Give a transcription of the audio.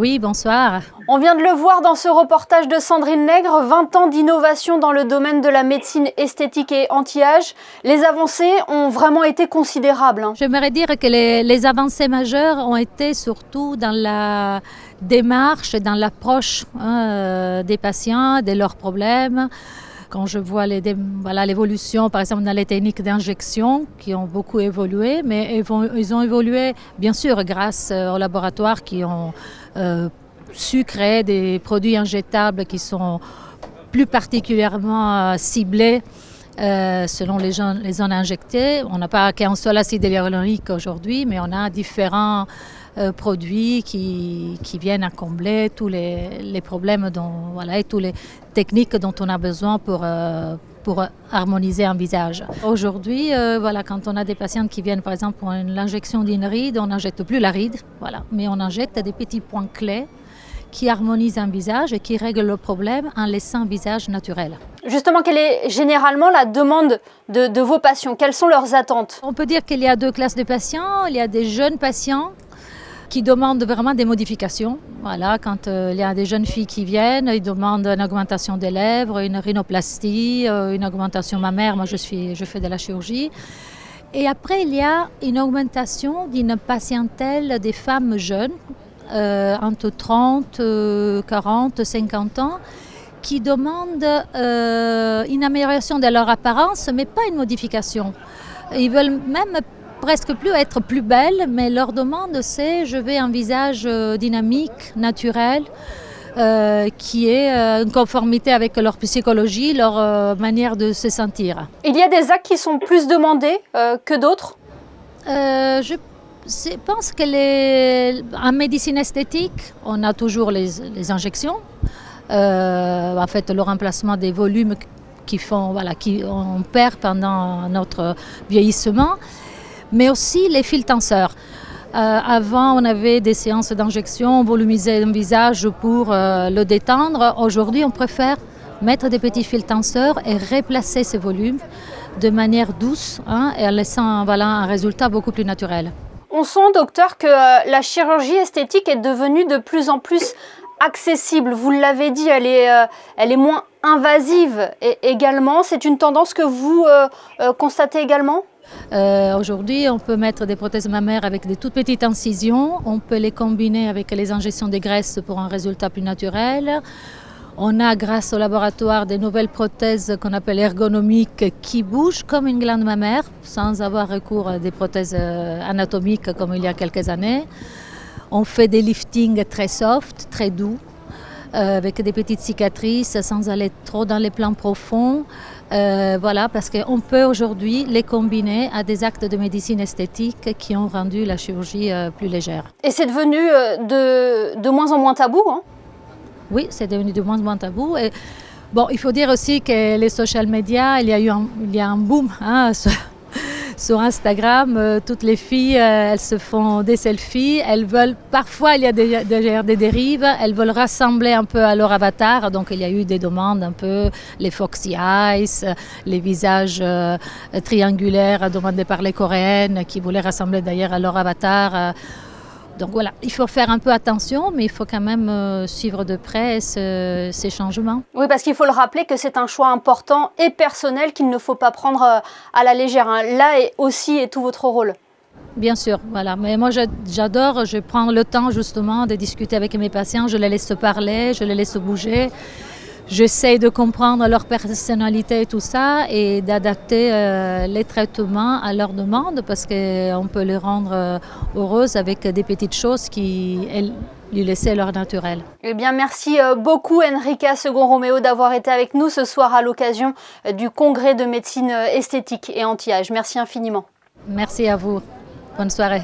Oui, bonsoir. On vient de le voir dans ce reportage de Sandrine Nègre, 20 ans d'innovation dans le domaine de la médecine esthétique et anti-âge. Les avancées ont vraiment été considérables. J'aimerais dire que les avancées majeures ont été surtout dans la démarche, dans l'approche des patients, de leurs problèmes. Quand je vois l'évolution, par exemple, dans les techniques d'injection qui ont beaucoup évolué, mais ils ont évolué, bien sûr, grâce aux laboratoires qui ont su créer des produits injectables qui sont plus particulièrement ciblés selon les zones injectées. On n'a pas qu'un seul acide hyaluronique aujourd'hui, mais on a différents produits qui viennent à combler tous les problèmes et toutes les techniques dont on a besoin pour harmoniser un visage. Aujourd'hui, quand on a des patientes qui viennent par exemple pour l'injection d'une ride, on n'injecte plus la ride, mais on injecte des petits points clés qui harmonisent un visage et qui règlent le problème en laissant un visage naturel. Justement, quelle est généralement la demande de vos patients? Quelles sont leurs attentes? On peut dire qu'il y a deux classes de patients. Il y a des jeunes patients qui demandent vraiment des modifications. Quand il y a des jeunes filles qui viennent, ils demandent une augmentation des lèvres, une rhinoplastie, une augmentation mammaire. Moi, je fais de la chirurgie. Et après, il y a une augmentation d'une patientèle des femmes jeunes, entre 30, 40, 50 ans, qui demandent une amélioration de leur apparence, mais pas une modification. Ils veulent même presque plus être plus belles, mais leur demande c'est je veux un visage dynamique, naturel, qui est en conformité avec leur psychologie, leur manière de se sentir. Il y a des actes qui sont plus demandés que d'autres? Je pense qu'en médecine esthétique, on a toujours les injections. En fait, le remplacement des volumes qu'on perd pendant notre vieillissement, mais aussi les fils tenseurs. Avant, on avait des séances d'injection, on volumisait un visage pour le détendre. Aujourd'hui, on préfère mettre des petits fils tenseurs et replacer ces volumes de manière douce et en laissant un résultat beaucoup plus naturel. On sent, docteur, que la chirurgie esthétique est devenue de plus en plus accessible. Vous l'avez dit, elle est moins invasive également. C'est une tendance que vous constatez également? Aujourd'hui, on peut mettre des prothèses mammaires avec des toutes petites incisions. On peut les combiner avec les injections de graisse pour un résultat plus naturel. On a, grâce au laboratoire, des nouvelles prothèses qu'on appelle ergonomiques qui bougent comme une glande mammaire sans avoir recours à des prothèses anatomiques comme il y a quelques années. On fait des liftings très soft, très doux, avec des petites cicatrices sans aller trop dans les plans profonds. Parce qu'on peut aujourd'hui les combiner à des actes de médecine esthétique qui ont rendu la chirurgie plus légère. Et c'est devenu de moins en moins tabou, hein? Oui, c'est devenu de moins en moins tabou. Et, il faut dire aussi que les social media, il y a un boom sur Instagram. Toutes les filles, elles se font des selfies. Elles veulent, parfois, il y a des dérives. Elles veulent rassembler un peu à leur avatar. Donc, il y a eu des demandes un peu, les foxy eyes, les visages triangulaires demandés par les Coréennes qui voulaient rassembler d'ailleurs à leur avatar. Donc voilà, il faut faire un peu attention, mais il faut quand même suivre de près ces changements. Oui, parce qu'il faut le rappeler que c'est un choix important et personnel qu'il ne faut pas prendre à la légère. Là est tout votre rôle. Bien sûr, mais moi j'adore, je prends le temps justement de discuter avec mes patients, je les laisse parler, je les laisse bouger. J'essaie de comprendre leur personnalité et tout ça et d'adapter les traitements à leurs demandes parce qu'on peut les rendre heureuses avec des petites choses qui lui laissaient leur naturel. Eh bien, merci beaucoup Enrica Segon-Romeo d'avoir été avec nous ce soir à l'occasion du congrès de médecine esthétique et anti-âge. Merci infiniment. Merci à vous. Bonne soirée.